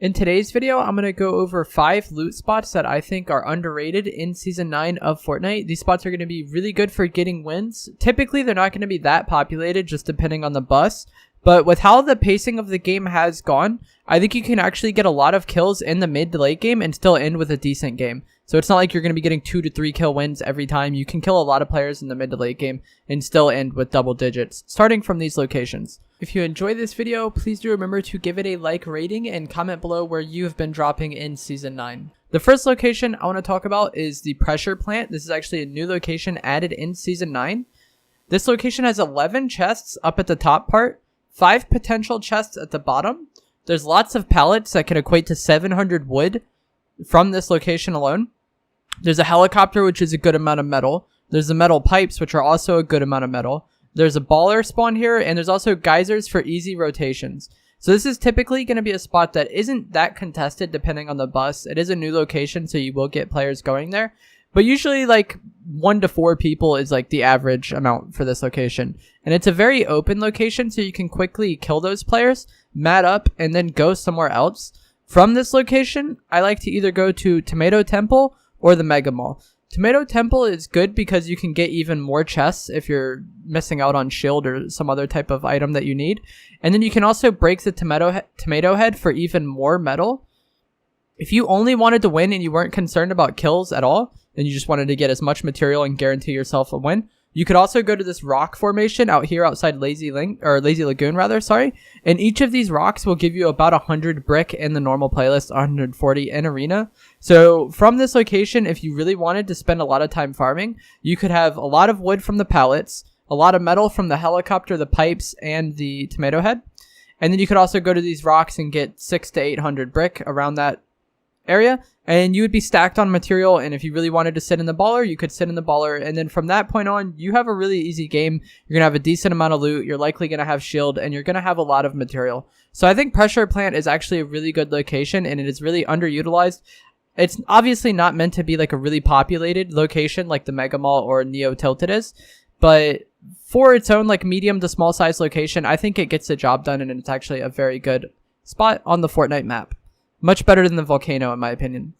In today's video, I'm going to go over 5 loot spots that I think are underrated in Season 9 of Fortnite. These spots are going to be really good for getting wins. Typically, they're not going to be that populated, just depending on the bus. But with how the pacing of the game has gone, I think you can actually get a lot of kills in the mid to late game and still end with a decent game. So it's not like you're going to be getting 2 to 3 kill wins every time. You can kill a lot of players in the mid to late game and still end with double digits, starting from these locations. If you enjoyed this video, please do remember to give it a like rating and comment below where you have been dropping in Season 9. The first location I want to talk about is the pressure plant. This is actually a new location added in Season 9. This location has 11 chests up at the top part, 5 potential chests at the bottom. There's lots of pallets that can equate to 700 wood from this location alone. There's a helicopter, which is a good amount of metal. There's the metal pipes, which are also a good amount of metal. There's a baller spawn here, and there's also geysers for easy rotations. So this is typically going to be a spot that isn't that contested depending on the bus. It is a new location, so you will get players going there. But usually like 1 to 4 people is like the average amount for this location. And it's a very open location, so you can quickly kill those players, mat up, and then go somewhere else. From this location, I like to either go to Tomato Temple or the Mega Mall. Tomato Temple is good because you can get even more chests if you're missing out on shield or some other type of item that you need. And then you can also break the tomato head for even more metal. If you only wanted to win and you weren't concerned about kills at all, and you just wanted to get as much material and guarantee yourself a win, you could also go to this rock formation out here outside Lazy Lagoon rather, and each of these rocks will give you about 100 brick in the normal playlist, 140 in arena. So from this location, if you really wanted to spend a lot of time farming, you could have a lot of wood from the pallets, a lot of metal from the helicopter, the pipes, and the tomato head. And then you could also go to these rocks and get 600 to 800 brick around that area, and you would be stacked on material. And if you really wanted to sit in the baller, you could sit in the baller, and then from that point on, you have a really easy game. You're gonna have a decent amount of loot, you're likely gonna have shield, and you're gonna have a lot of material. So I think pressure plant is actually a really good location, and it is really underutilized. It's obviously not meant to be like a really populated location like the Mega Mall or Neo Tilted is, but for its own like medium to small size location, I think it gets the job done, and it's actually a very good spot on the Fortnite map. Much better than the volcano, in my opinion.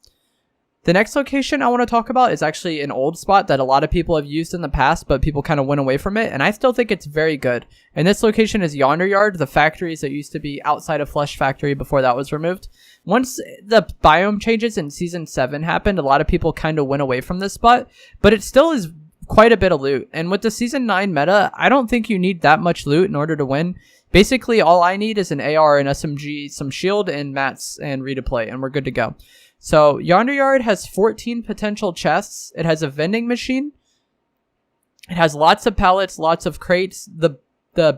The next location I want to talk about is actually an old spot that a lot of people have used in the past, but people kind of went away from it, and I still think it's very good. And this location is Yonder Yard, the factories that used to be outside of Flush Factory before that was removed. Once the biome changes in Season 7 happened, a lot of people kind of went away from this spot, but it still is quite a bit of loot. And with the Season 9 meta, I don't think you need that much loot in order to win. Basically, all I need is an AR, an SMG, some shield, and mats, and redeploy, and we're good to go. So, Yonder Yard has 14 potential chests. It has a vending machine. It has lots of pallets, lots of crates. The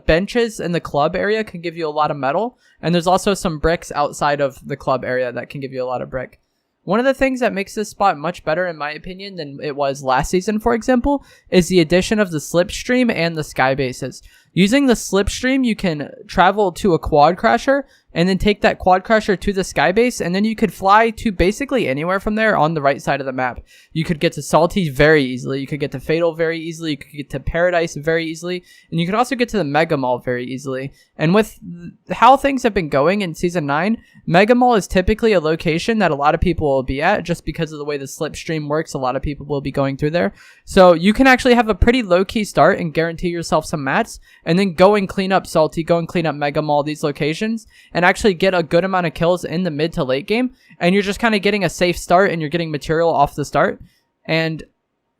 benches in the club area can give you a lot of metal. And there's also some bricks outside of the club area that can give you a lot of brick. One of the things that makes this spot much better, in my opinion, than it was last season, for example, is the addition of the slipstream and the sky bases. Using the slipstream, you can travel to a quad crasher and then take that quad crasher to the sky base, and then you could fly to basically anywhere from there on the right side of the map. You could get to Salty very easily, you could get to Fatal very easily, you could get to Paradise very easily, and you could also get to the Mega Mall very easily. And with how things have been going in Season 9, Mega Mall is typically a location that a lot of people will be at just because of the way the slipstream works. A lot of people will be going through there. So you can actually have a pretty low-key start and guarantee yourself some mats, and then go and clean up Salty, go and clean up Mega Mall, these locations, and actually get a good amount of kills in the mid to late game. And you're just kind of getting a safe start, and you're getting material off the start, and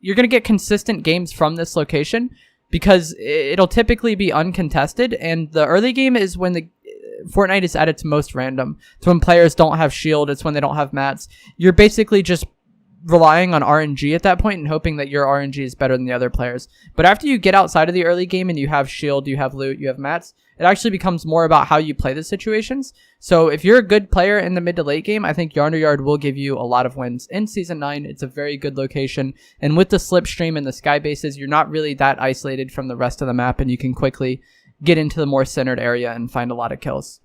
you're going to get consistent games from this location because it'll typically be uncontested. And the early game is when the Fortnite is at its most random. It's when players don't have shield, it's when they don't have mats. You're basically just relying on RNG at that point and hoping that your RNG is better than the other players. But after you get outside of the early game and you have shield, you have loot, you have mats, it actually becomes more about how you play the situations. So if you're a good player in the mid to late game, I think Yonder Yard will give you a lot of wins. In Season 9, it's a very good location. And with the slipstream and the sky bases, you're not really that isolated from the rest of the map, and you can quickly get into the more centered area and find a lot of kills.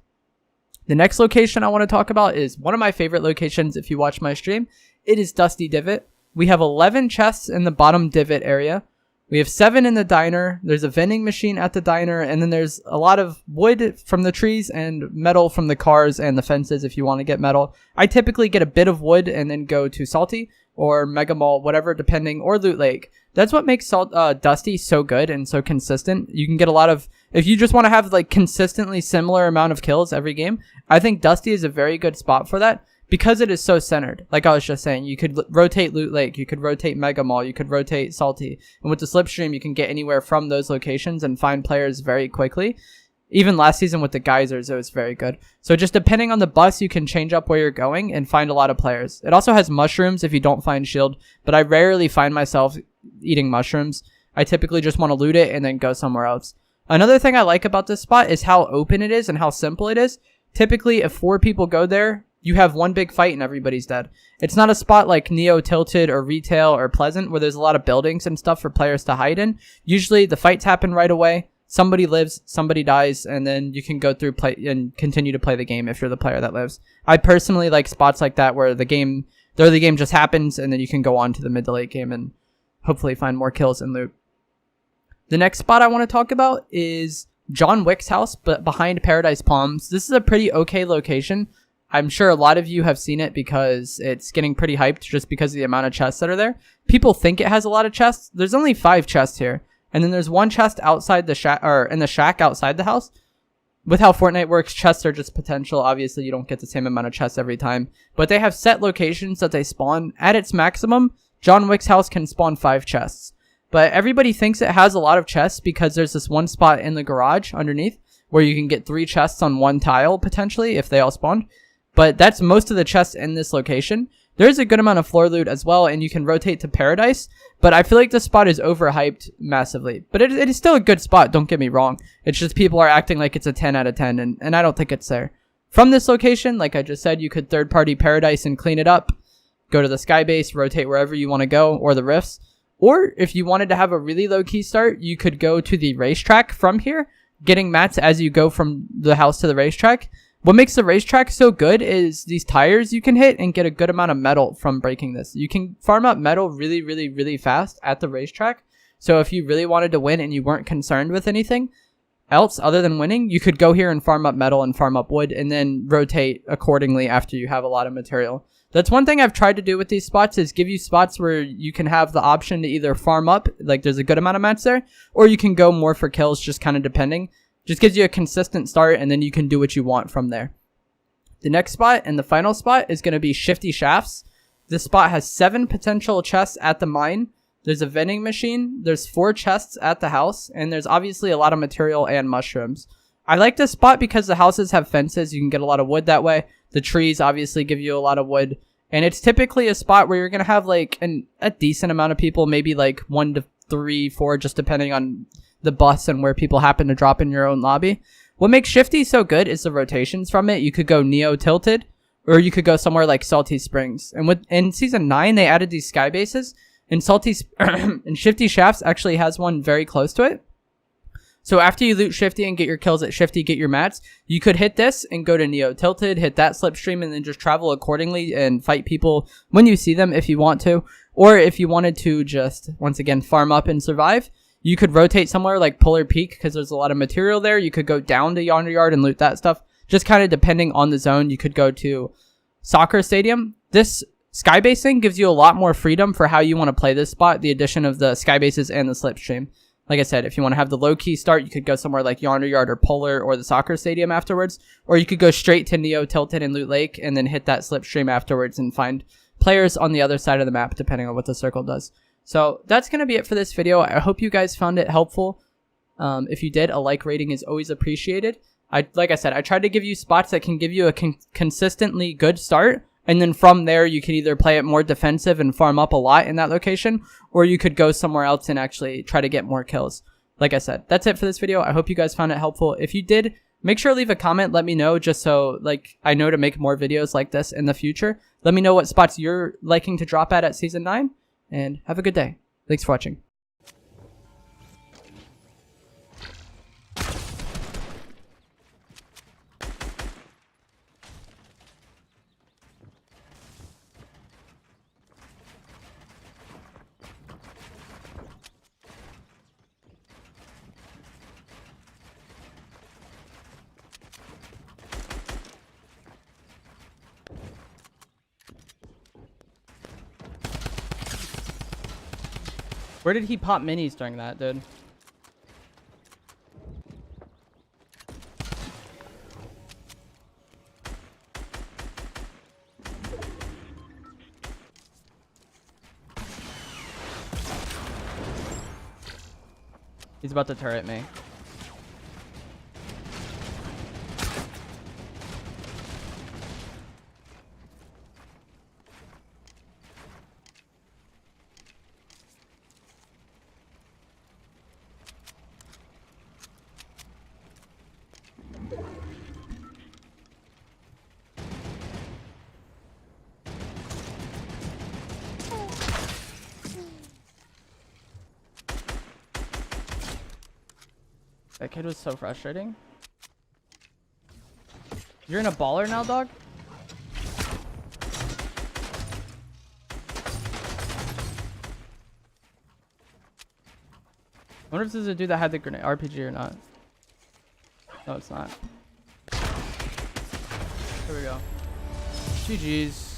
The next location I want to talk about is one of my favorite locations if you watch my stream. It is Dusty Divot. We have 11 chests in the bottom divot area. We have 7 in the diner. There's a vending machine at the diner, and then there's a lot of wood from the trees and metal from the cars and the fences if you want to get metal. I typically get a bit of wood and then go to Salty or Mega Mall, whatever, depending, or Loot Lake. That's what makes Dusty so good and so consistent. You can get a lot of, if you just want to have like consistently similar amount of kills every game, I think Dusty is a very good spot for that. Because it is so centered, like I was just saying, you could rotate Loot Lake, you could rotate Mega Mall, you could rotate Salty. And with the Slipstream, you can get anywhere from those locations and find players very quickly. Even last season with the geysers, it was very good. So just depending on the bus, you can change up where you're going and find a lot of players. It also has mushrooms if you don't find shield, but I rarely find myself eating mushrooms. I typically just want to loot it and then go somewhere else. Another thing I like about this spot is how open it is and how simple it is. Typically, if 4 people go there, you have one big fight and everybody's dead. It's not a spot like Neo Tilted or Retail or Pleasant where there's a lot of buildings and stuff for players to hide in. Usually the fights happen right away. Somebody lives, somebody dies, and then you can go through play and continue to play the game if you're the player that lives. I personally like spots like that where the early game just happens and then you can go on to the mid to late game and hopefully find more kills and loot. The next spot I want to talk about is John Wicks' house, but behind Paradise Palms. This is a pretty okay location. I'm sure a lot of you have seen it because it's getting pretty hyped just because of the amount of chests that are there. People think it has a lot of chests. There's only 5 chests here. And then there's 1 chest outside the shack, or in the shack outside the house. With how Fortnite works, chests are just potential. Obviously, you don't get the same amount of chests every time. But they have set locations that they spawn. At its maximum, John Wicks' house can spawn 5 chests. But everybody thinks it has a lot of chests because there's this one spot in the garage underneath where you can get 3 chests on 1 tile, potentially, if they all spawned. But that's most of the chests in this location. There's a good amount of floor loot as well, and you can rotate to Paradise. But I feel like this spot is overhyped massively. But it is still a good spot, don't get me wrong. It's just people are acting like it's a 10 out of 10, and I don't think it's there. From this location, like I just said, you could third-party Paradise and clean it up. Go to the Sky Base, rotate wherever you want to go, or the Rifts. Or if you wanted to have a really low-key start, you could go to the racetrack from here, getting mats as you go from the house to the racetrack. What makes the racetrack so good is these tires you can hit and get a good amount of metal from breaking this. You can farm up metal really, really, really fast at the racetrack. So if you really wanted to win and you weren't concerned with anything else other than winning, you could go here and farm up metal and farm up wood and then rotate accordingly after you have a lot of material. That's one thing I've tried to do with these spots is give you spots where you can have the option to either farm up, like there's a good amount of mats there, or you can go more for kills, just kind of depending. Just gives you a consistent start, and then you can do what you want from there. The next spot and the final spot is going to be Shifty Shafts. This spot has 7 potential chests at the mine. There's a vending machine. There's 4 chests at the house, and there's obviously a lot of material and mushrooms. I like this spot because the houses have fences. You can get a lot of wood that way. The trees obviously give you a lot of wood, and it's typically a spot where you're going to have like a decent amount of people, maybe like 1 to 3, 4, just depending on the bus and where people happen to drop in your own lobby. What makes Shifty so good is the rotations from it. You could go Neo Tilted, or you could go somewhere like Salty Springs. And in Season 9, they added these sky bases, and and Shifty Shafts actually has one very close to it. So after you loot Shifty and get your kills at Shifty, get your mats, you could hit this and go to Neo Tilted, hit that Slipstream, and then just travel accordingly and fight people when you see them if you want to. Or if you wanted to just, once again, farm up and survive, you could rotate somewhere like Polar Peak because there's a lot of material there. You could go down to Yonder Yard and loot that stuff. Just kind of depending on the zone, you could go to Soccer Stadium. This sky basing gives you a lot more freedom for how you want to play this spot, the addition of the sky bases and the Slipstream. Like I said, if you want to have the low-key start, you could go somewhere like Yonder Yard or Polar or the Soccer Stadium afterwards. Or you could go straight to Neo Tilted and Loot Lake and then hit that Slipstream afterwards and find players on the other side of the map, depending on what the circle does. So that's going to be it for this video. I hope you guys found it helpful. If you did, a like rating is always appreciated. Like I said, I tried to give you spots that can give you a consistently good start. And then from there, you can either play it more defensive and farm up a lot in that location, or you could go somewhere else and actually try to get more kills. Like I said, that's it for this video. I hope you guys found it helpful. If you did, make sure to leave a comment. Let me know just so I know to make more videos like this in the future. Let me know what spots you're liking to drop at Season 9. And have a good day. Thanks for watching. Where did he pop minis during that, dude? He's about to turret me. That kid was so frustrating. You're in a baller now, dog? I wonder if this is a dude that had the grenade RPG or not. No, it's not. Here we go. GG's.